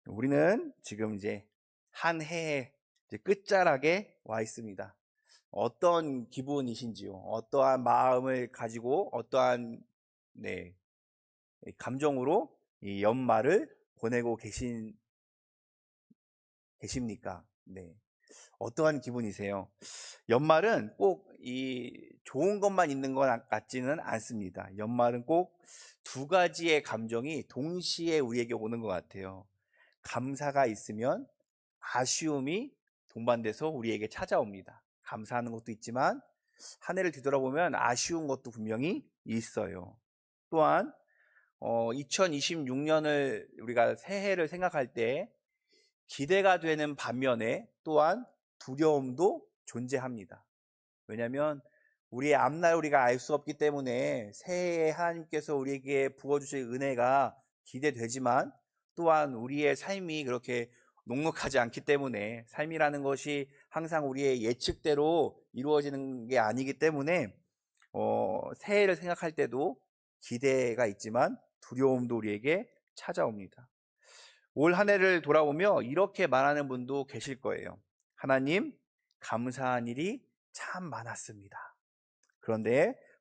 우리는 지금 이제 한 해의 이제 끝자락에 와 있습니다. 어떤 기분이신지요? 어떠한 마음을 가지고 어떠한 네, 감정으로 이 연말을 보내고 계십니까? 네. 어떠한 기분이세요? 연말은 꼭 이 좋은 것만 있는 것 같지는 않습니다. 연말은 꼭 두 가지의 감정이 동시에 우리에게 오는 것 같아요. 감사가 있으면 아쉬움이 동반돼서 우리에게 찾아옵니다. 감사하는 것도 있지만 한 해를 뒤돌아보면 아쉬운 것도 분명히 있어요. 또한 2026년을 우리가 새해를 생각할 때 기대가 되는 반면에 또한 두려움도 존재합니다. 왜냐하면 우리의 앞날 우리가 알 수 없기 때문에 새해에 하나님께서 우리에게 부어주실 은혜가 기대되지만 또한 우리의 삶이 그렇게 녹록하지 않기 때문에 삶이라는 것이 항상 우리의 예측대로 이루어지는 게 아니기 때문에 새해를 생각할 때도 기대가 있지만 두려움도 우리에게 찾아옵니다. 올 한 해를 돌아보며 이렇게 말하는 분도 계실 거예요. 하나님, 감사한 일이 참 많았습니다.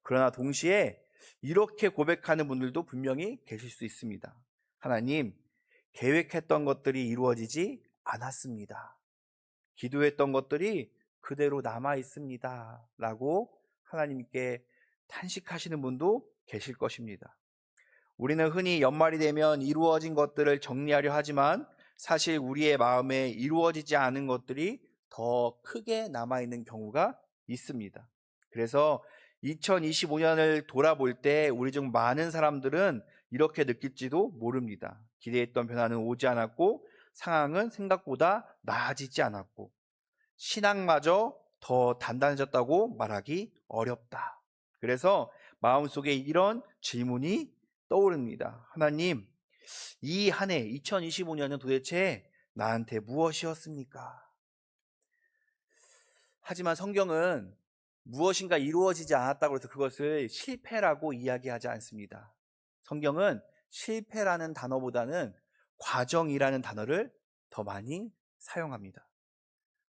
그러나 동시에 이렇게 고백하는 분들도 분명히 계실 수 있습니다. 하나님, 계획했던 것들이 이루어지지 않았습니다. 기도했던 것들이 그대로 남아 있습니다. 라고 하나님께 탄식하시는 분도 계실 것입니다. 우리는 흔히 연말이 되면 이루어진 것들을 정리하려 하지만 사실 우리의 마음에 이루어지지 않은 것들이 더 크게 남아있는 경우가 있습니다. 그래서 2025년을 돌아볼 때 우리 중 많은 사람들은 이렇게 느낄지도 모릅니다. 기대했던 변화는 오지 않았고 상황은 생각보다 나아지지 않았고 신앙마저 더 단단해졌다고 말하기 어렵다. 그래서 마음속에 이런 질문이 떠오릅니다. 하나님, 이 한 해 2025년은 도대체 나한테 무엇이었습니까? 하지만 성경은 무엇인가 이루어지지 않았다고 해서 그것을 실패라고 이야기하지 않습니다. 성경은 실패라는 단어보다는 과정이라는 단어를 더 많이 사용합니다.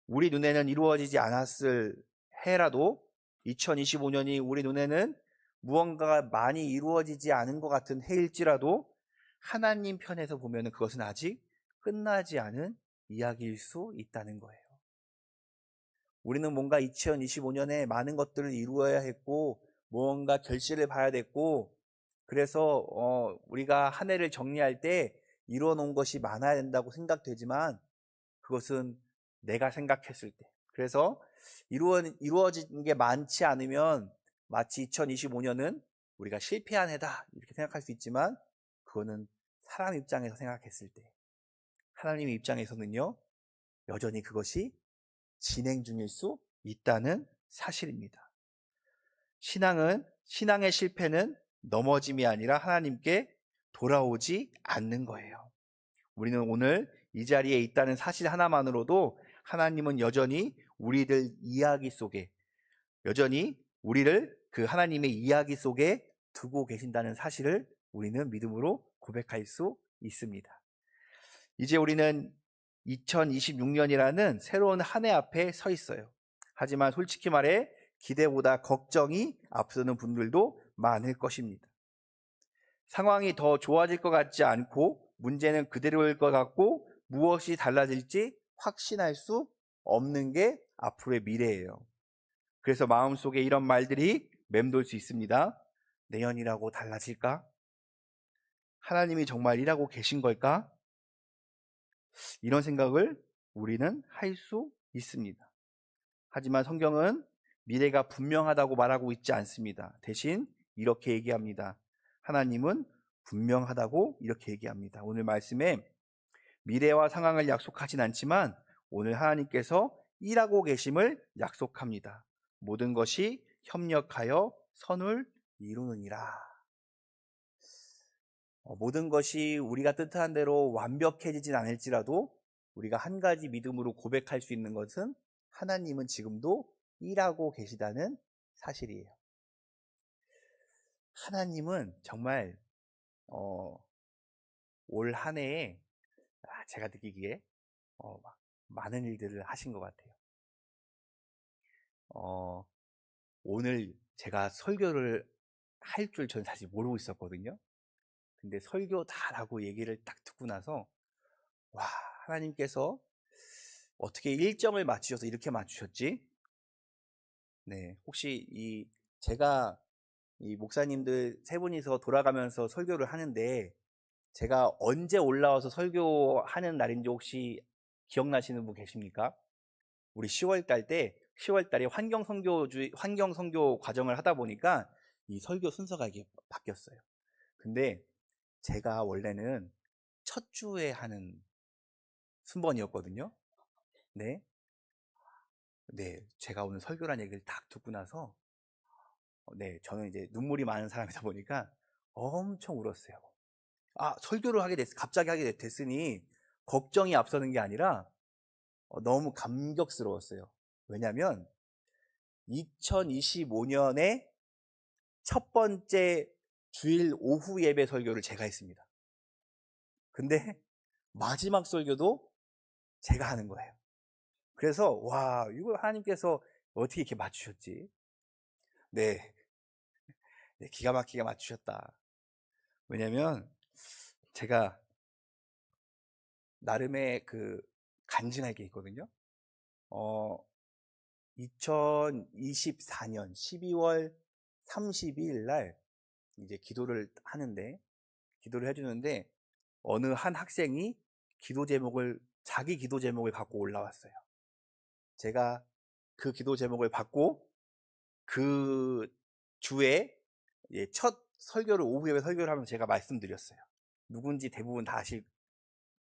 우리 눈에는 이루어지지 않았을 해라도 2025년이 우리 눈에는 무언가가 많이 이루어지지 않은 것 같은 해일지라도 하나님 편에서 보면 그것은 아직 끝나지 않은 이야기일 수 있다는 거예요. 우리는 뭔가 2025년에 많은 것들을 이루어야 했고 무언가 결실을 봐야 됐고 그래서 우리가 한 해를 정리할 때 이루어 놓은 것이 많아야 된다고 생각되지만 그것은 내가 생각했을 때 그래서 이루어진 게 많지 않으면 마치 2025년은 우리가 실패한 해다 이렇게 생각할 수 있지만 그거는 사람 입장에서 생각했을 때 하나님의 입장에서는요 여전히 그것이 진행 중일 수 있다는 사실입니다. 신앙의 실패는 넘어짐이 아니라 하나님께 돌아오지 않는 거예요. 우리는 오늘 이 자리에 있다는 사실 하나만으로도 하나님은 여전히 우리들 이야기 속에 여전히 우리를 그 하나님의 이야기 속에 두고 계신다는 사실을 우리는 믿음으로 고백할 수 있습니다. 이제 우리는 2026년이라는 새로운 한 해 앞에 서 있어요. 하지만 솔직히 말해 기대보다 걱정이 앞서는 분들도 많을 것입니다. 상황이 더 좋아질 것 같지 않고 문제는 그대로일 것 같고 무엇이 달라질지 확신할 수 없는 게 앞으로의 미래예요. 그래서 마음속에 이런 말들이 맴돌 수 있습니다. 내년이라고 달라질까? 하나님이 정말 일하고 계신 걸까? 이런 생각을 우리는 할 수 있습니다. 하지만 성경은 미래가 분명하다고 말하고 있지 않습니다. 대신 이렇게 얘기합니다. 하나님은 분명하다고 이렇게 얘기합니다. 오늘 말씀에 미래와 상황을 약속하진 않지만 오늘 하나님께서 일하고 계심을 약속합니다. 모든 것이 협력하여 선을 이루느니라. 모든 것이 우리가 뜻한 대로 완벽해지진 않을지라도 우리가 한 가지 믿음으로 고백할 수 있는 것은 하나님은 지금도 일하고 계시다는 사실이에요. 하나님은 정말 올 한 해에 제가 느끼기에 막 많은 일들을 하신 것 같아요. 오늘 제가 설교를 할 줄 전 사실 모르고 있었거든요. 근데 설교다라고 얘기를 딱 듣고 나서 와, 하나님께서 어떻게 일정을 맞추셔서 이렇게 맞추셨지? 네, 혹시 제가 이 목사님들 세 분이서 돌아가면서 설교를 하는데 제가 언제 올라와서 설교하는 날인지 혹시 기억나시는 분 계십니까? 우리 10월 달에 환경 선교 과정을 하다 보니까 이 설교 순서가 이게 바뀌었어요. 근데 제가 원래는 첫 주에 하는 순번이었거든요. 네. 네. 제가 오늘 설교란 얘기를 딱 듣고 나서 네, 저는 이제 눈물이 많은 사람이다 보니까 엄청 울었어요. 설교를 갑자기 하게 됐으니 걱정이 앞서는 게 아니라 너무 감격스러웠어요. 왜냐면 2025년에 첫 번째 주일 오후 예배 설교를 제가 했습니다. 근데 마지막 설교도 제가 하는 거예요. 그래서 와, 이거 하나님께서 어떻게 이렇게 맞추셨지? 네, 네, 기가 막히게 맞추셨다. 왜냐면 제가 나름의 간증할 게 있거든요. 2024년 12월 30일 날 이제 기도를 해주는데 어느 한 학생이 자기 기도 제목을 갖고 올라왔어요. 제가 그 기도 제목을 받고 그 주에 첫 설교를 오후 예배 설교를 하면서 제가 말씀드렸어요. 누군지 대부분 다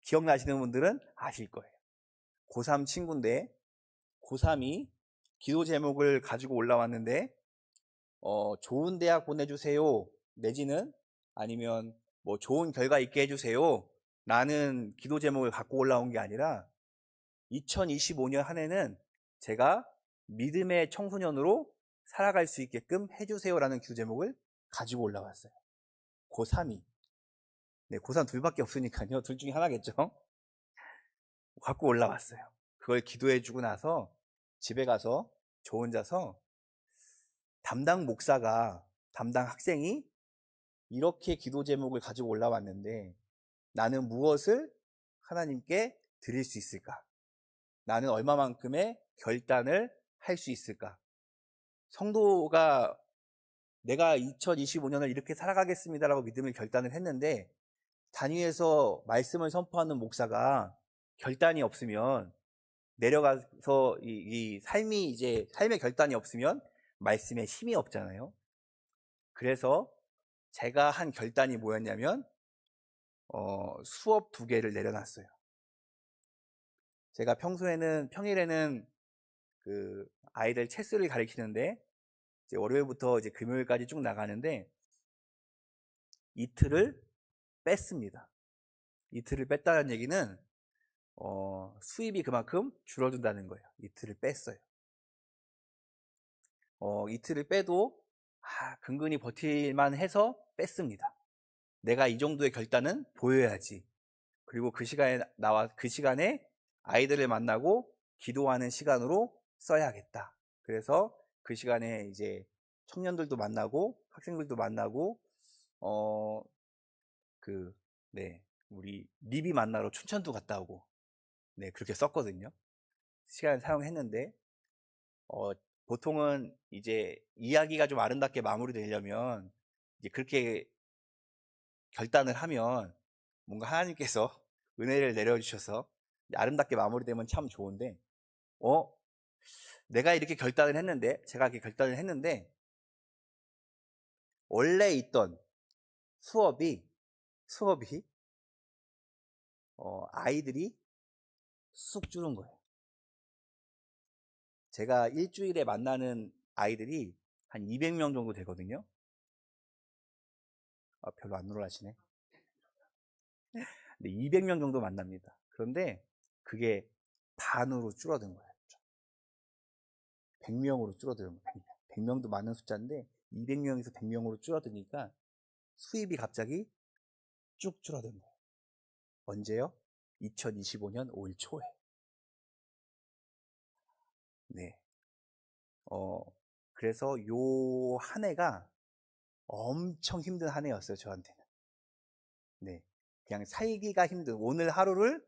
기억나시는 분들은 아실 거예요. 고3 친구인데 고3이 기도 제목을 가지고 올라왔는데 좋은 대학 보내주세요 내지는 아니면 뭐 좋은 결과 있게 해주세요 라는 기도 제목을 갖고 올라온 게 아니라 2025년 한 해는 제가 믿음의 청소년으로 살아갈 수 있게끔 해주세요라는 기도 제목을 가지고 올라왔어요. 고3이. 네, 고3 둘밖에 없으니까요. 둘 중에 하나겠죠. 갖고 올라왔어요. 그걸 기도해주고 나서 집에 가서 저 혼자서 담당 학생이 이렇게 기도 제목을 가지고 올라왔는데 나는 무엇을 하나님께 드릴 수 있을까? 나는 얼마만큼의 결단을 할 수 있을까? 성도가 내가 2025년을 이렇게 살아가겠습니다라고 믿음을 결단을 했는데 단위에서 말씀을 선포하는 목사가 결단이 없으면 내려가서 이 삶의 결단이 없으면 말씀에 힘이 없잖아요. 그래서 제가 한 결단이 뭐였냐면 수업 2개를 내려놨어요. 제가 평일에는 아이들 체스를 가르치는데 이제 월요일부터 이제 금요일까지 쭉 나가는데 이틀을 뺐습니다. 이틀을 뺐다는 얘기는 수입이 그만큼 줄어든다는 거예요. 이틀을 뺐어요. 이틀을 빼도 근근히 버틸만 해서 뺐습니다. 내가 이 정도의 결단은 보여야지. 그리고 그 시간에 아이들을 만나고 기도하는 시간으로 써야겠다. 그래서 그 시간에 이제 청년들도 만나고 학생들도 만나고 네, 우리 리비 만나러 춘천도 갔다 오고 네, 그렇게 썼거든요. 시간을 사용했는데 보통은 이제 이야기가 좀 아름답게 마무리되려면 이제 그렇게 결단을 하면 뭔가 하나님께서 은혜를 내려주셔서 아름답게 마무리되면 참 좋은데 제가 이렇게 결단을 했는데 원래 있던 수업이 아이들이 쑥 줄은 거예요. 제가 일주일에 만나는 아이들이 한 200명 정도 되거든요. 별로 안 놀라시네. 근데 200명 정도 만납니다. 그런데 그게 반으로 줄어든 거예요. 100명으로 줄어드는 거예요. 100명도 많은 숫자인데 200명에서 100명으로 줄어드니까 수입이 갑자기 쭉 줄어든 거예요. 언제요? 2025년 올 초에. 네. 그래서 요 한 해가 엄청 힘든 한 해였어요, 저한테는. 네. 그냥 살기가 힘든, 오늘 하루를,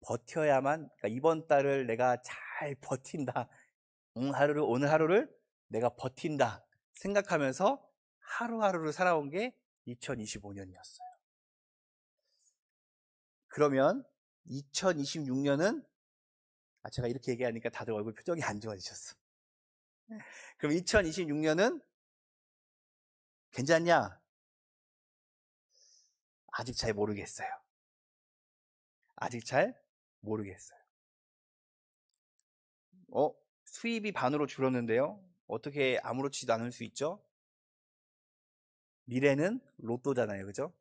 버텨야만, 그러니까 이번 달을 내가 잘 버틴다. 오늘 하루를 내가 버틴다. 생각하면서 하루하루를 살아온 게 2025년이었어요. 그러면 2026년은, 제가 이렇게 얘기하니까 다들 얼굴 표정이 안 좋아지셨어. 그럼 2026년은 괜찮냐? 아직 잘 모르겠어요. 아직 잘 모르겠어요. 수입이 반으로 줄었는데요. 어떻게 아무렇지도 않을 수 있죠? 미래는 로또잖아요. 그죠?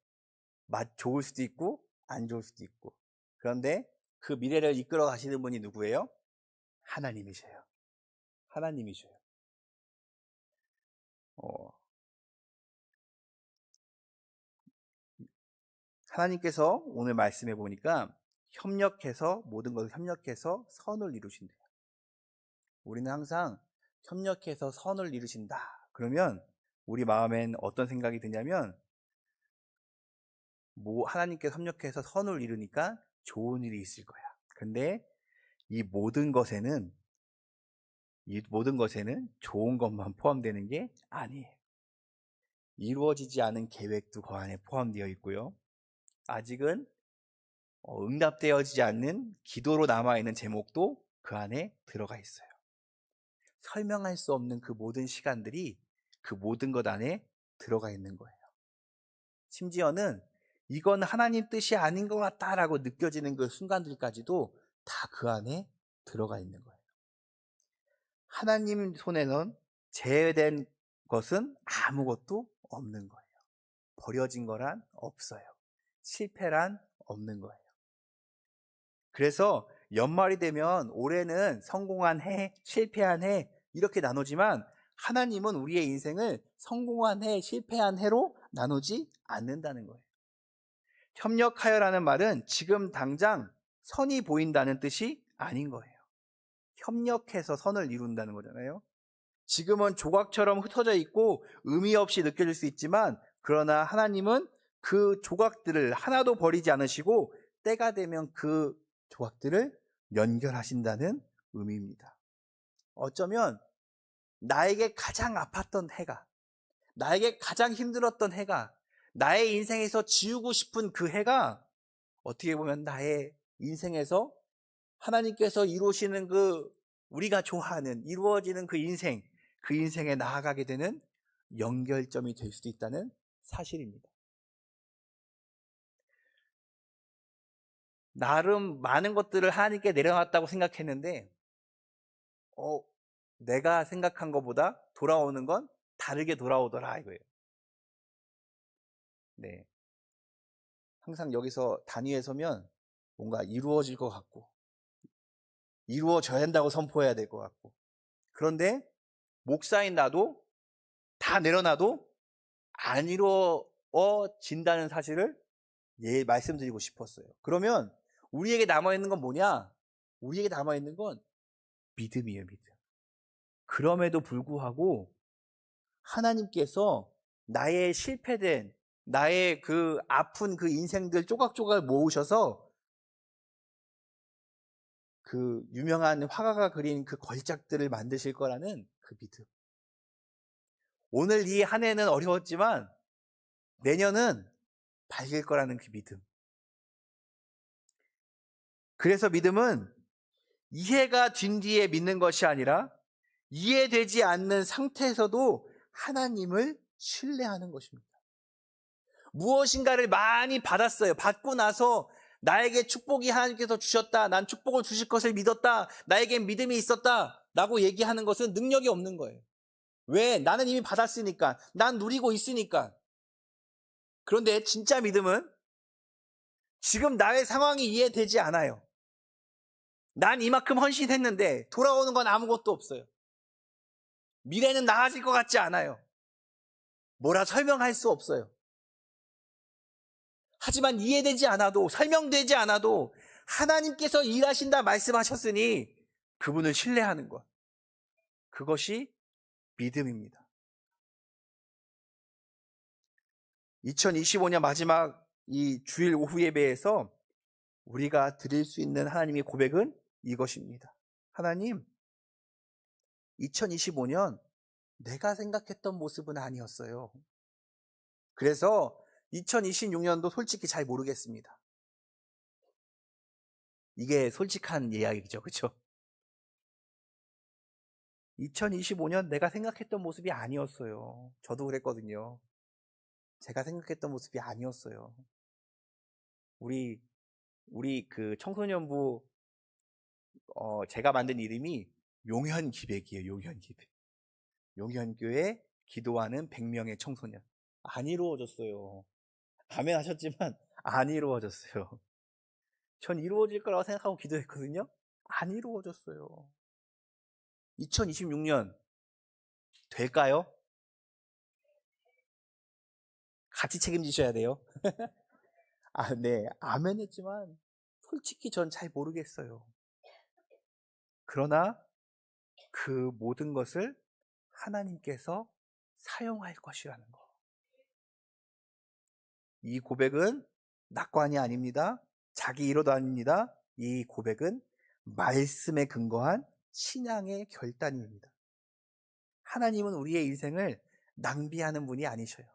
맛 좋을 수도 있고 안 좋을 수도 있고. 그런데 그 미래를 이끌어 가시는 분이 누구예요? 하나님이셔요. 하나님이셔요. 하나님께서 오늘 말씀해 보니까 모든 것을 협력해서 선을 이루신대요. 우리는 항상 협력해서 선을 이루신다. 그러면 우리 마음엔 어떤 생각이 드냐면, 하나님께서 협력해서 선을 이루니까 좋은 일이 있을 거야. 근데 이 모든 것에는 좋은 것만 포함되는 게 아니에요. 이루어지지 않은 계획도 그 안에 포함되어 있고요. 아직은 응답되어지지 않는 기도로 남아있는 제목도 그 안에 들어가 있어요. 설명할 수 없는 그 모든 시간들이 그 모든 것 안에 들어가 있는 거예요. 심지어는 이건 하나님 뜻이 아닌 것 같다라고 느껴지는 그 순간들까지도 다 그 안에 들어가 있는 거예요. 하나님 손에는 제외된 것은 아무것도 없는 거예요. 버려진 거란 없어요. 실패란 없는 거예요. 그래서 연말이 되면 올해는 성공한 해, 실패한 해 이렇게 나누지만, 하나님은 우리의 인생을 성공한 해, 실패한 해로 나누지 않는다는 거예요. 협력하여라는 말은 지금 당장 선이 보인다는 뜻이 아닌 거예요. 협력해서 선을 이룬다는 거잖아요. 지금은 조각처럼 흩어져 있고 의미 없이 느껴질 수 있지만, 그러나 하나님은 그 조각들을 하나도 버리지 않으시고 때가 되면 그 조각들을 연결하신다는 의미입니다. 어쩌면 나에게 가장 아팠던 해가, 나에게 가장 힘들었던 해가, 나의 인생에서 지우고 싶은 그 해가 어떻게 보면 나의 인생에서 하나님께서 이루시는 우리가 좋아하는 이루어지는 그 인생에 나아가게 되는 연결점이 될 수도 있다는 사실입니다. 나름 많은 것들을 하나님께 내려놨다고 생각했는데, 내가 생각한 것보다 돌아오는 건 다르게 돌아오더라 이거예요. 네. 항상 여기서 단위에 서면 뭔가 이루어질 것 같고, 이루어져야 한다고 선포해야 될 것 같고, 그런데 목사인 나도 다 내려놔도 안 이루어진다는 사실을 말씀드리고 싶었어요. 그러면 우리에게 남아있는 건 뭐냐? 우리에게 남아있는 건 믿음이에요, 믿음. 그럼에도 불구하고 하나님께서 나의 실패된, 나의 그 아픈 그 인생들 조각조각 모으셔서 그 유명한 화가가 그린 그 걸작들을 만드실 거라는 그 믿음. 오늘 이 한 해는 어려웠지만 내년은 밝을 거라는 그 믿음. 그래서 믿음은 이해가 된 뒤에 믿는 것이 아니라 이해되지 않는 상태에서도 하나님을 신뢰하는 것입니다. 무엇인가를 많이 받았어요. 받고 나서 나에게 축복이 하나님께서 주셨다, 난 축복을 주실 것을 믿었다, 나에겐 믿음이 있었다 라고 얘기하는 것은 능력이 없는 거예요. 왜? 나는 이미 받았으니까, 난 누리고 있으니까. 그런데 진짜 믿음은 지금 나의 상황이 이해되지 않아요. 난 이만큼 헌신했는데 돌아오는 건 아무것도 없어요. 미래는 나아질 것 같지 않아요. 뭐라 설명할 수 없어요. 하지만 이해되지 않아도, 설명되지 않아도 하나님께서 일하신다 말씀하셨으니 그분을 신뢰하는 것. 그것이 믿음입니다. 2025년 마지막 이 주일 오후 예배에서 우리가 드릴 수 있는 하나님의 고백은 이것입니다. 하나님, 2025년 내가 생각했던 모습은 아니었어요. 그래서 2026년도 솔직히 잘 모르겠습니다. 이게 솔직한 이야기죠, 그렇죠? 2025년 내가 생각했던 모습이 아니었어요. 저도 그랬거든요. 제가 생각했던 모습이 아니었어요. 우리 그 청소년부 제가 만든 이름이 용현기백이에요. 용현기백. 용현교회 기도하는 100명의 청소년. 안 이루어졌어요. 아멘 하셨지만 안 이루어졌어요. 전 이루어질 거라고 생각하고 기도했거든요. 안 이루어졌어요. 2026년 될까요? 같이 책임지셔야 돼요. 네, 아멘 했지만 솔직히 전 잘 모르겠어요. 그러나 그 모든 것을 하나님께서 사용할 것이라는 거. 이 고백은 낙관이 아닙니다. 자기 이로도 아닙니다. 이 고백은 말씀에 근거한 신앙의 결단입니다. 하나님은 우리의 인생을 낭비하는 분이 아니셔요.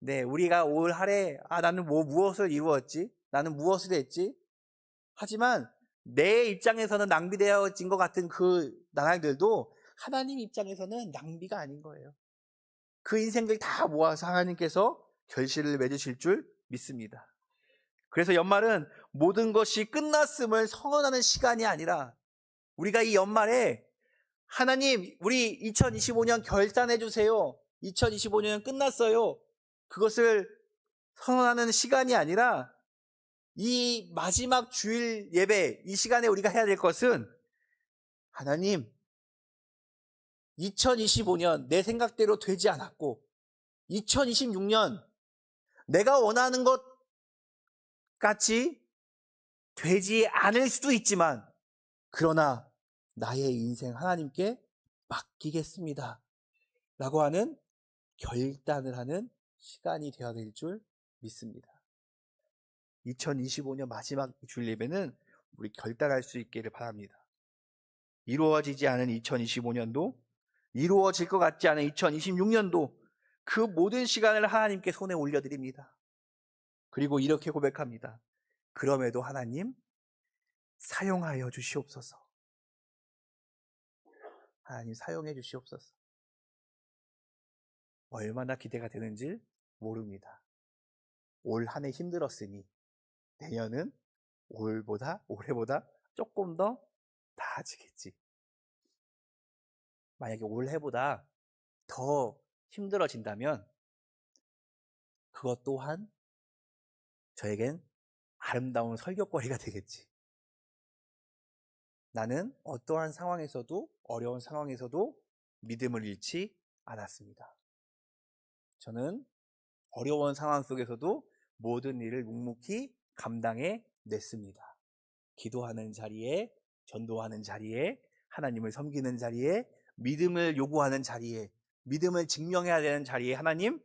네, 우리가 올 한해 나는 무엇을 이루었지? 나는 무엇을 했지? 하지만 내 입장에서는 낭비되어진 것 같은 그 나날들도 하나님 입장에서는 낭비가 아닌 거예요. 그 인생들 다 모아서 하나님께서 결실을 맺으실 줄 믿습니다. 그래서 연말은 모든 것이 끝났음을 선언하는 시간이 아니라 우리가 이 연말에 하나님, 우리 2025년 결단해 주세요. 2025년 끝났어요. 그것을 선언하는 시간이 아니라 이 마지막 주일 예배, 이 시간에 우리가 해야 될 것은 하나님, 2025년 내 생각대로 되지 않았고 2026년 내가 원하는 것 같이 되지 않을 수도 있지만 그러나 나의 인생 하나님께 맡기겠습니다. 라고 하는 결단을 하는 시간이 되어야 될 줄 믿습니다. 2025년 마지막 주일 예배는 우리 결단할 수 있기를 바랍니다. 이루어지지 않은 2025년도, 이루어질 것 같지 않은 2026년도 그 모든 시간을 하나님께 손에 올려드립니다. 그리고 이렇게 고백합니다. 그럼에도 하나님 사용하여 주시옵소서. 하나님 사용해 주시옵소서. 얼마나 기대가 되는지 모릅니다. 올 한 해 힘들었으니 내년은 올해보다 조금 더 나아지겠지. 만약에 올해보다 더 힘들어진다면 그것 또한 저에겐 아름다운 설교거리가 되겠지. 나는 어떠한 상황에서도, 어려운 상황에서도 믿음을 잃지 않았습니다. 저는 어려운 상황 속에서도 모든 일을 묵묵히 감당해 냈습니다. 기도하는 자리에, 전도하는 자리에, 하나님을 섬기는 자리에, 믿음을 요구하는 자리에, 믿음을 증명해야 되는 자리에 하나님,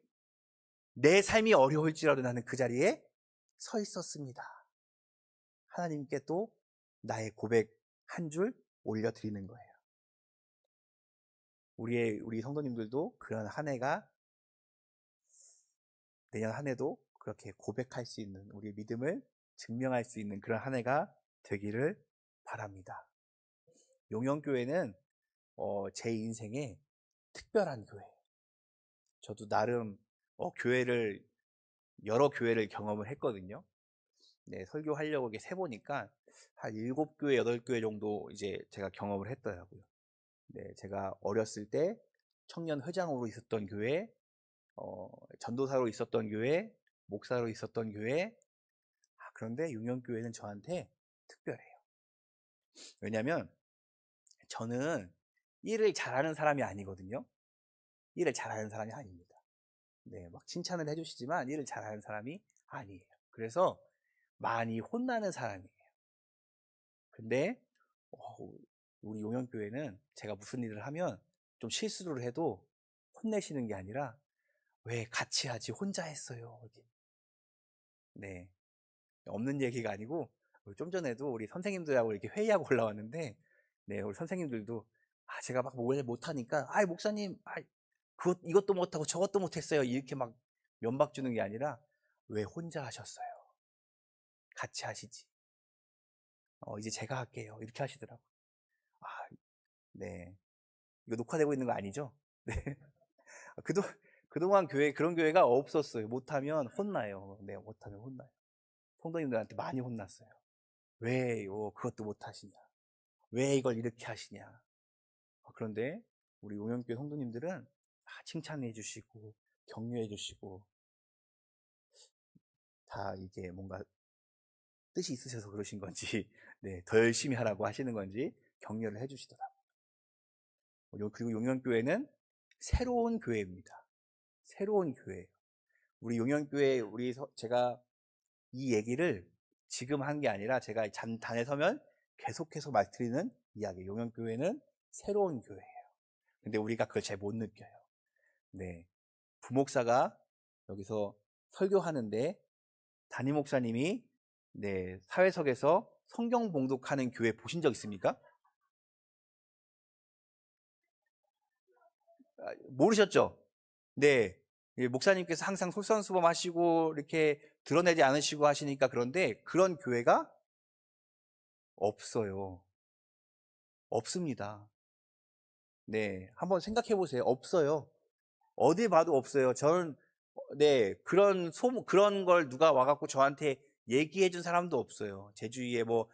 내 삶이 어려울지라도 나는 그 자리에 서 있었습니다. 하나님께 또 나의 고백 한 줄 올려드리는 거예요. 우리 성도님들도 그런 한 해가 내년 한 해도 그렇게 고백할 수 있는, 우리의 믿음을 증명할 수 있는 그런 한 해가 되기를 바랍니다. 용영교회는 제 인생에 특별한 교회. 저도 나름 여러 교회를 경험을 했거든요. 네, 설교하려고 이렇게 세보니까 한 7교회, 8교회 정도 이제 제가 경험을 했더라고요. 네, 제가 어렸을 때 청년 회장으로 있었던 교회, 전도사로 있었던 교회, 목사로 있었던 교회. 그런데 용영교회는 저한테 특별해요. 왜냐하면 저는 일을 잘하는 사람이 아니거든요. 일을 잘하는 사람이 아닙니다. 네, 막 칭찬을 해주시지만 일을 잘하는 사람이 아니에요. 그래서 많이 혼나는 사람이에요. 근데 우리 용영교회는 제가 무슨 일을 하면 좀 실수를 해도 혼내시는 게 아니라 왜 같이 하지 혼자 했어요. 네, 없는 얘기가 아니고 좀 전에도 우리 선생님들하고 이렇게 회의하고 올라왔는데 네, 우리 선생님들도 제가 막 뭘 못하니까 목사님 이것도 못하고 저것도 못했어요. 이렇게 막 면박 주는 게 아니라 왜 혼자 하셨어요? 같이 하시지. 이제 제가 할게요. 이렇게 하시더라고요. 아, 네. 이거 녹화되고 있는 거 아니죠? 네. 그동안 그런 교회가 없었어요. 못하면 혼나요. 네, 못하면 혼나요. 성도님들한테 많이 혼났어요. 왜요? 그것도 못하시냐? 왜 이걸 이렇게 하시냐? 그런데 우리 용영교회 성도님들은 칭찬해 주시고 격려해 주시고 다 이게 뭔가 뜻이 있으셔서 그러신 건지 네, 더 열심히 하라고 하시는 건지 격려를 해 주시더라고요. 그리고 용영교회는 새로운 교회입니다. 새로운 교회예요. 우리 용영교회 제가 이 얘기를 지금 한 게 아니라 제가 단에 서면 계속해서 말드리는 이야기. 용영교회는 새로운 교회예요. 근데 우리가 그걸 잘 못 느껴요. 네. 부목사가 여기서 설교하는데 담임 목사님이 네, 사회석에서 성경 봉독하는 교회 보신 적 있습니까? 모르셨죠? 네. 목사님께서 항상 솔선수범하시고 이렇게 드러내지 않으시고 하시니까 그런데 그런 교회가 없어요. 없습니다. 네. 한번 생각해 보세요. 없어요. 어디 봐도 없어요. 저는 네, 그런 걸 누가 와갖고 저한테 얘기해 준 사람도 없어요. 제 주위에 뭐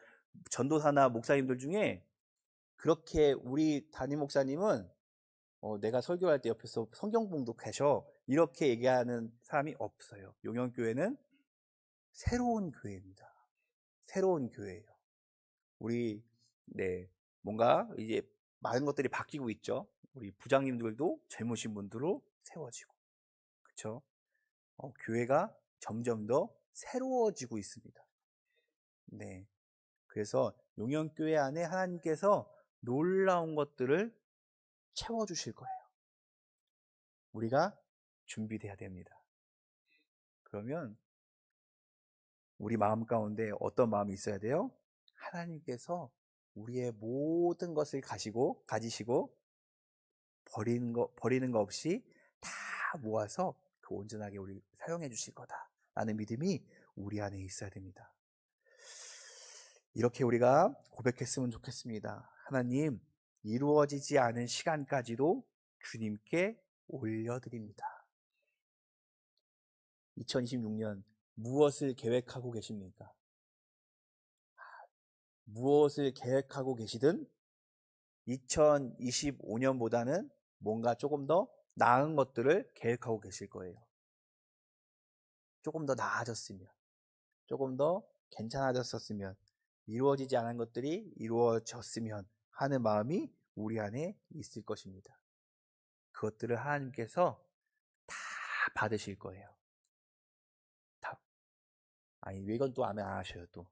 전도사나 목사님들 중에 그렇게 우리 담임 목사님은 내가 설교할 때 옆에서 성경 봉독하셔 이렇게 얘기하는 사람이 없어요. 용영교회는 새로운 교회입니다. 새로운 교회예요. 우리 네, 뭔가 이제 많은 것들이 바뀌고 있죠. 우리 부장님들도 젊으신 분들로 세워지고 그렇죠. 교회가 점점 더 새로워지고 있습니다. 네, 그래서 용영교회 안에 하나님께서 놀라운 것들을 채워주실 거예요. 우리가 준비돼야 됩니다. 그러면 우리 마음 가운데 어떤 마음이 있어야 돼요? 하나님께서 우리의 모든 것을 가지시고 버리는 거 없이 다 모아서 그 온전하게 우리 사용해 주실 거다라는 믿음이 우리 안에 있어야 됩니다. 이렇게 우리가 고백했으면 좋겠습니다. 하나님, 이루어지지 않은 시간까지도 주님께 올려드립니다. 2026년 무엇을 계획하고 계십니까? 무엇을 계획하고 계시든 2025년보다는 뭔가 조금 더 나은 것들을 계획하고 계실 거예요. 조금 더 나아졌으면, 조금 더 괜찮아졌었으면, 이루어지지 않은 것들이 이루어졌으면 하는 마음이 우리 안에 있을 것입니다. 그것들을 하나님께서 다 받으실 거예요. 다. 아니, 왜 이건 또 아멘 안 하셔요, 또.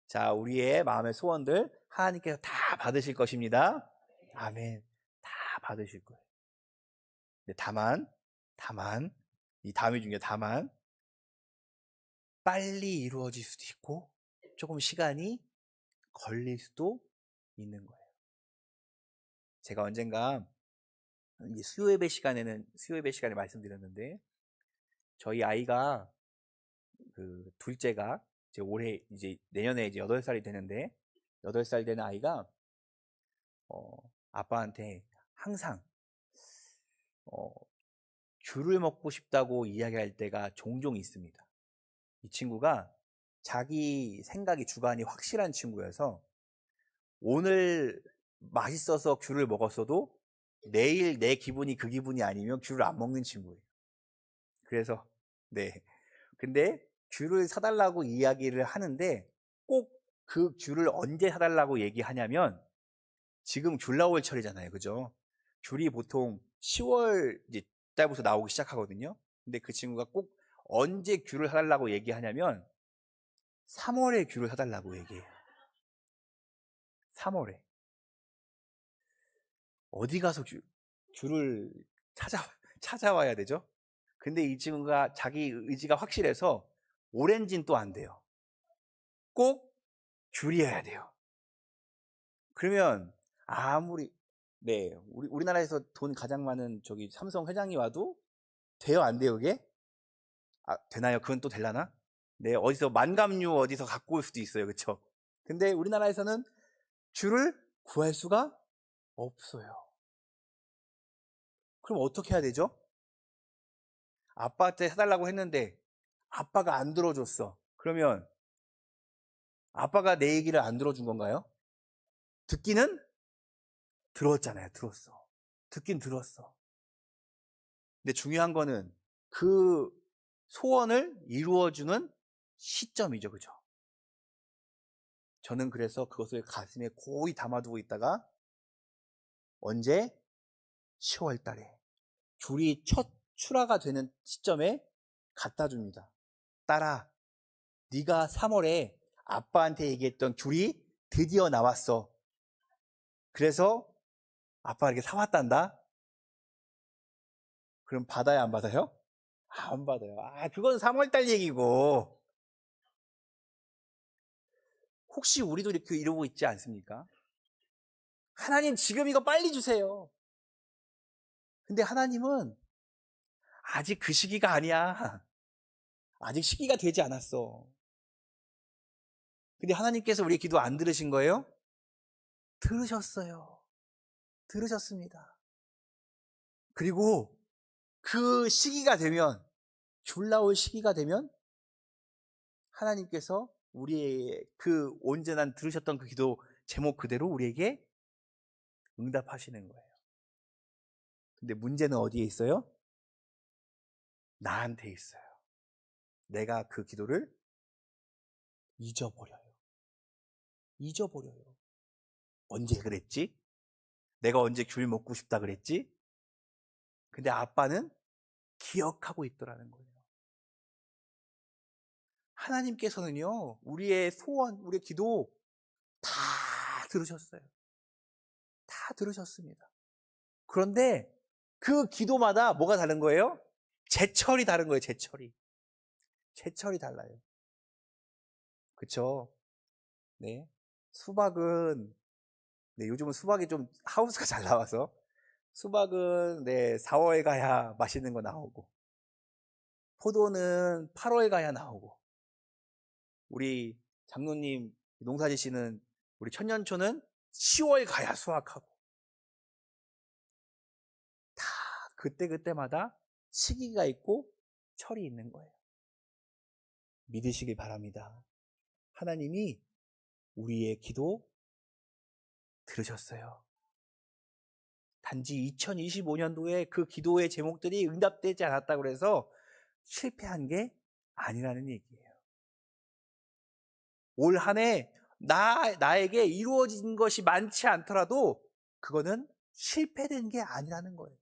자, 우리의 마음의 소원들 하나님께서 다 받으실 것입니다. 아멘. 다 받으실 거예요. 근데 다만, 이 다음이 중요해요. 다만, 빨리 이루어질 수도 있고, 조금 시간이 걸릴 수도 있는 거예요. 제가 언젠가 수요 예배 시간에 말씀드렸는데, 저희 아이가, 둘째가, 이제 내년에 이제 8살이 되는데, 8살 되는 아이가, 아빠한테 항상, 귤을 먹고 싶다고 이야기할 때가 종종 있습니다. 이 친구가 자기 생각이 주관이 확실한 친구여서 오늘 맛있어서 귤을 먹었어도 내일 내 기분이 그 기분이 아니면 귤을 안 먹는 친구예요. 그래서 네. 근데 귤을 사달라고 이야기를 하는데 꼭 그 귤을 언제 사달라고 얘기하냐면 지금 귤 나올 철이잖아요. 그죠? 귤이 보통 10월 이제 달부터 나오기 시작하거든요. 근데 그 친구가 꼭 언제 귤을 사달라고 얘기하냐면 3월에 귤을 사달라고 얘기해요. 3월에. 어디 가서 귤을 찾아와야 되죠? 근데 이 친구가 자기 의지가 확실해서 오렌지는 또 안 돼요. 꼭 귤이어야 돼요. 그러면 아무리 우리나라에서 돈 가장 많은 저기 삼성 회장이 와도 돼요, 안 돼요, 그게? 되나요? 그건 또 되려나? 네, 어디서 만감류 어디서 갖고 올 수도 있어요, 그렇죠? 근데 우리나라에서는 귤을 구할 수가 없어요. 그럼 어떻게 해야 되죠? 아빠한테 사달라고 했는데 아빠가 안 들어줬어. 그러면 아빠가 내 얘기를 안 들어준 건가요? 듣기는 들었잖아요. 들었어. 듣긴 들었어. 근데 중요한 거는 그 소원을 이루어주는 시점이죠. 그죠? 저는 그래서 그것을 가슴에 고이 담아두고 있다가 언제? 10월 달에 귤이 첫 출하가 되는 시점에 갖다 줍니다. 딸아, 네가 3월에 아빠한테 얘기했던 귤이 드디어 나왔어. 그래서 아빠가 이렇게 사왔단다. 그럼 받아야 안 받아요? 안 받아요. 그건 3월달 얘기고. 혹시 우리도 이렇게 이러고 있지 않습니까? 하나님 지금 이거 빨리 주세요. 근데 하나님은 아직 그 시기가 아니야. 아직 시기가 되지 않았어. 근데 하나님께서 우리 기도 안 들으신 거예요? 들으셨어요. 들으셨습니다. 그리고 그 시기가 되면, 줄 나올 시기가 되면 하나님께서 우리의 그 온전한 들으셨던 그 기도 제목 그대로 우리에게 응답하시는 거예요. 근데 문제는 어디에 있어요? 나한테 있어요. 내가 그 기도를 잊어버려요. 잊어버려요. 언제 그랬지? 내가 언제 귤 먹고 싶다 그랬지? 근데 아빠는 기억하고 있더라는 거예요. 하나님께서는요, 우리의 소원, 우리의 기도 다 들으셨어요. 다 들으셨습니다. 그런데 그 기도마다 뭐가 다른 거예요? 제철이 다른 거예요, 제철이. 제철이 달라요. 그쵸? 네. 수박은, 요즘은 수박이 좀 하우스가 잘 나와서, 수박은, 4월 가야 맛있는 거 나오고, 포도는 8월 가야 나오고, 우리 장로님 농사 지시는 우리 천년초는 10월 가야 수확하고, 다 그때그때마다 시기가 있고 철이 있는 거예요. 믿으시길 바랍니다. 하나님이 우리의 기도 들으셨어요. 단지 2025년도에 그 기도의 제목들이 응답되지 않았다고 해서 실패한 게 아니라는 얘기예요. 올 한 해 나에게 이루어진 것이 많지 않더라도 그거는 실패된 게 아니라는 거예요.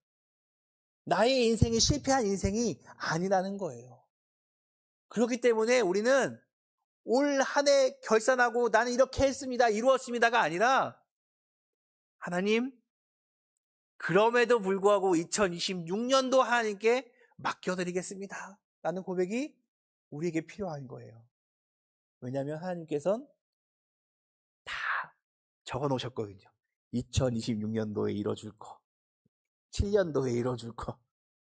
나의 인생이 실패한 인생이 아니라는 거예요. 그렇기 때문에 우리는 올 한 해 결산하고 나는 이렇게 했습니다, 이루었습니다가 아니라 하나님, 그럼에도 불구하고 2026년도 하나님께 맡겨드리겠습니다 라는 고백이 우리에게 필요한 거예요. 왜냐하면 하나님께서는 다 적어 놓으셨거든요. 2026년도에 이뤄줄 거, 7년도에 이뤄줄 거,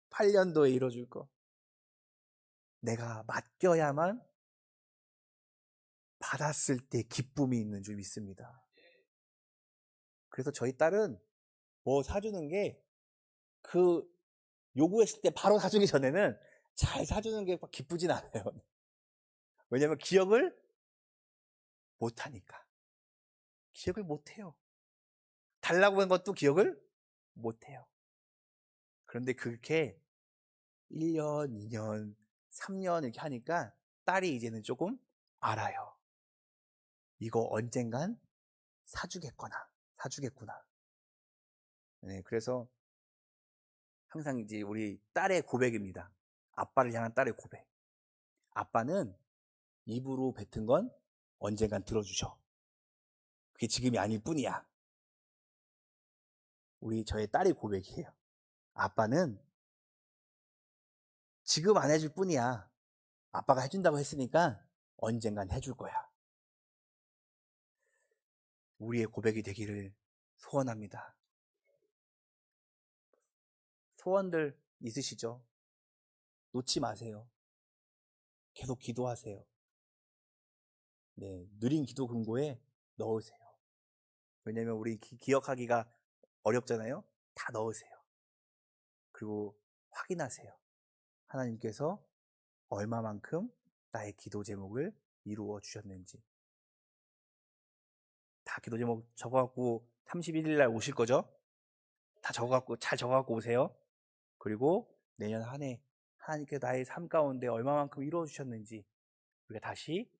8년도에 이뤄줄 거. 내가 맡겨야만 받았을 때 기쁨이 있는 줄 믿습니다. 그래서 저희 딸은 뭐 사주는 게 그 요구했을 때 바로 사주기 전에는 잘 사주는 게 기쁘진 않아요. 왜냐하면 기억을 못하니까. 기억을 못해요. 달라고 한 것도 기억을 못해요. 그런데 그렇게 1년, 2년, 3년 이렇게 하니까 딸이 이제는 조금 알아요. 이거 언젠간 사주겠구나. 네, 그래서 항상 이제 우리 딸의 고백입니다. 아빠를 향한 딸의 고백. 아빠는 입으로 뱉은 건 언젠간 들어주셔. 그게 지금이 아닐 뿐이야. 저의 딸의 고백이에요. 아빠는 지금 안 해줄 뿐이야. 아빠가 해준다고 했으니까 언젠간 해줄 거야. 우리의 고백이 되기를 소원합니다. 소원들 있으시죠? 놓지 마세요. 계속 기도하세요. 네, 느린 기도 금고에 넣으세요. 왜냐면 우리 기억하기가 어렵잖아요. 다 넣으세요. 그리고 확인하세요. 하나님께서 얼마만큼 나의 기도 제목을 이루어 주셨는지. 다 기도 제목 적어갖고 31일 날 오실 거죠? 다 적어갖고 잘 적어갖고 오세요. 그리고 내년 한 해 하나님께 나의 삶 가운데 얼마만큼 이루어 주셨는지 우리가 다시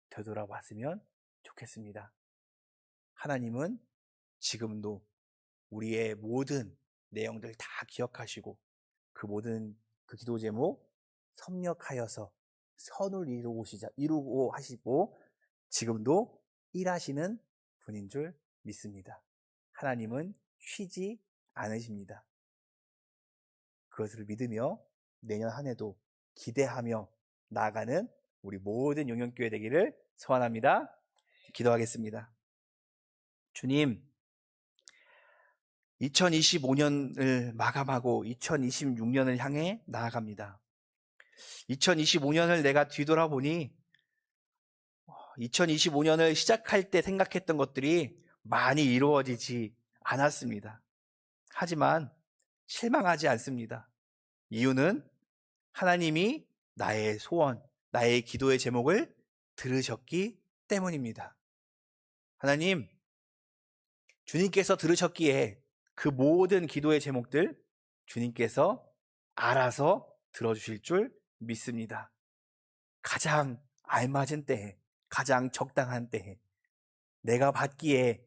되돌아봤으면 좋겠습니다. 하나님은 지금도 우리의 모든 내용들 다 기억하시고 그 모든 그 기도 제목 섭렵하여서 선을 이루고 하시고 지금도 일하시는 분인 줄 믿습니다. 하나님은 쉬지 않으십니다. 그것을 믿으며 내년 한 해도 기대하며 나아가는 우리 모든 용영교회 되기를 소원합니다. 기도하겠습니다. 주님, 2025년을 마감하고 2026년을 향해 나아갑니다. 2025년을 내가 뒤돌아보니 2025년을 시작할 때 생각했던 것들이 많이 이루어지지 않았습니다. 하지만 실망하지 않습니다. 이유는 하나님이 나의 소원, 나의 기도의 제목을 들으셨기 때문입니다. 하나님, 주님께서 들으셨기에 그 모든 기도의 제목들 주님께서 알아서 들어주실 줄 믿습니다. 가장 알맞은 때에, 가장 적당한 때에, 내가 받기에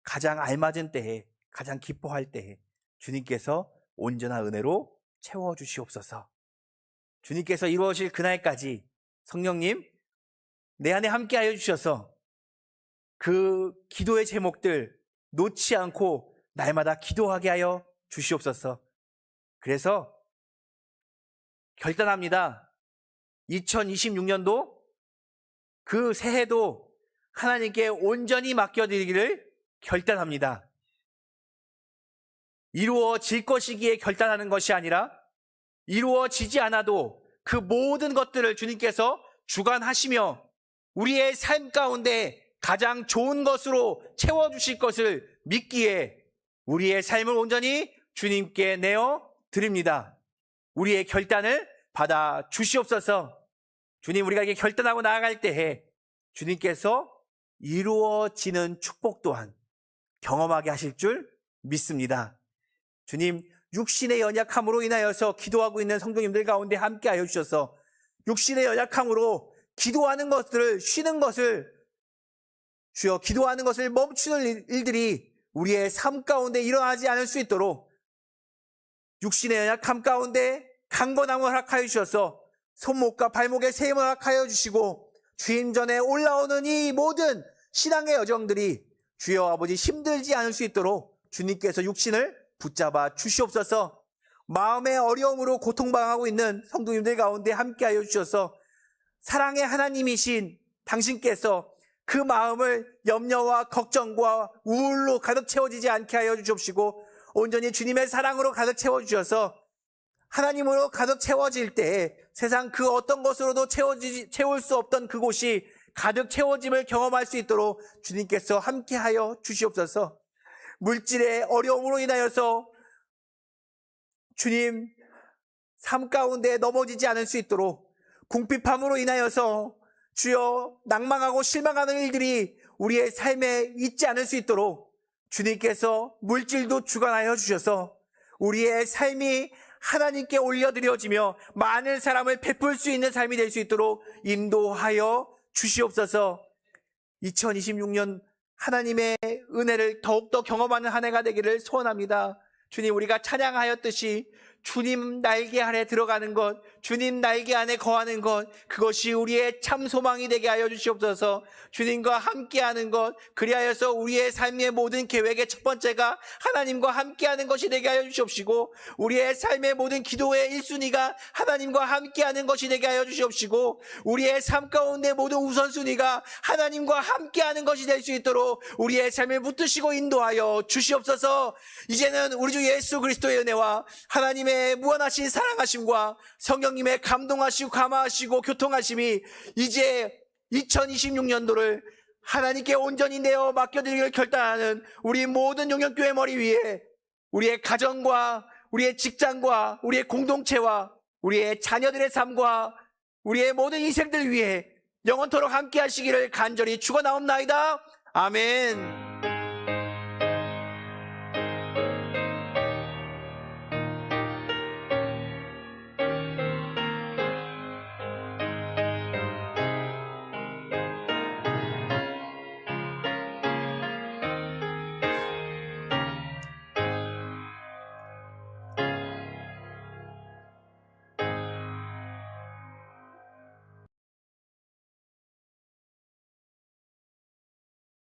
가장 알맞은 때에, 가장 기뻐할 때에 주님께서 온전한 은혜로 채워주시옵소서. 주님께서 이루어질 그날까지 성령님 내 안에 함께하여 주셔서 그 기도의 제목들 놓지 않고 날마다 기도하게 하여 주시옵소서. 그래서 결단합니다. 2026년도 그 새해도 하나님께 온전히 맡겨드리기를 결단합니다. 이루어질 것이기에 결단하는 것이 아니라 이루어지지 않아도 그 모든 것들을 주님께서 주관하시며 우리의 삶 가운데 가장 좋은 것으로 채워주실 것을 믿기에 우리의 삶을 온전히 주님께 내어 드립니다. 우리의 결단을 받아 주시옵소서. 주님, 우리가 이렇게 결단하고 나아갈 때에 주님께서 이루어지는 축복 또한 경험하게 하실 줄 믿습니다. 주님, 육신의 연약함으로 인하여서 기도하고 있는 성도님들 가운데 함께하여 주셔서 육신의 연약함으로 기도하는 것들을 쉬는 것을 주여 기도하는 것을 멈추는 일들이 우리의 삶 가운데 일어나지 않을 수 있도록 육신의 연약함 가운데 강건함을 허락하여 주셔서 손목과 발목에 세임을 허락하여 주시고 주님 전에 올라오는 이 모든 신앙의 여정들이 주여 아버지 힘들지 않을 수 있도록 주님께서 육신을 붙잡아 주시옵소서. 마음의 어려움으로 고통당하고 있는 성도님들 가운데 함께하여 주셔서 사랑의 하나님이신 당신께서 그 마음을 염려와 걱정과 우울로 가득 채워지지 않게 하여 주옵시고 온전히 주님의 사랑으로 가득 채워주셔서 하나님으로 가득 채워질 때 세상 그 어떤 것으로도 채울 수 없던 그곳이 가득 채워짐을 경험할 수 있도록 주님께서 함께하여 주시옵소서. 물질의 어려움으로 인하여서 주님 삶 가운데 넘어지지 않을 수 있도록 궁핍함으로 인하여서 주여 낭망하고 실망하는 일들이 우리의 삶에 있지 않을 수 있도록 주님께서 물질도 주관하여 주셔서 우리의 삶이 하나님께 올려드려지며 많은 사람을 베풀 수 있는 삶이 될 수 있도록 인도하여 주시옵소서. 2026년 하나님의 은혜를 더욱더 경험하는 한 해가 되기를 소원합니다. 주님, 우리가 찬양하였듯이 주님 날개 아래 들어가는 것, 주님 날개 안에 거하는 것, 그것이 우리의 참 소망이 되게 하여 주시옵소서. 주님과 함께하는 것, 그리하여서 우리의 삶의 모든 계획의 첫 번째가 하나님과 함께하는 것이 되게 하여 주시옵시고, 우리의 삶의 모든 기도의 1순위가 하나님과 함께하는 것이 되게 하여 주시옵시고, 우리의 삶 가운데 모든 우선순위가 하나님과 함께하는 것이 될 수 있도록 우리의 삶을 붙드시고 인도하여 주시옵소서. 이제는 우리 주 예수 그리스도의 은혜와 하나님의 무한하신 사랑하심과 성령님의 감동하시고 감화하시고 교통하심이 이제 2026년도를 하나님께 온전히 내어 맡겨드리기를 결단하는 우리 모든 용영교회 머리 위에 우리의 가정과 우리의 직장과 우리의 공동체와 우리의 자녀들의 삶과 우리의 모든 인생들 위해 영원토록 함께 하시기를 간절히 축원하옵나이다. 아멘.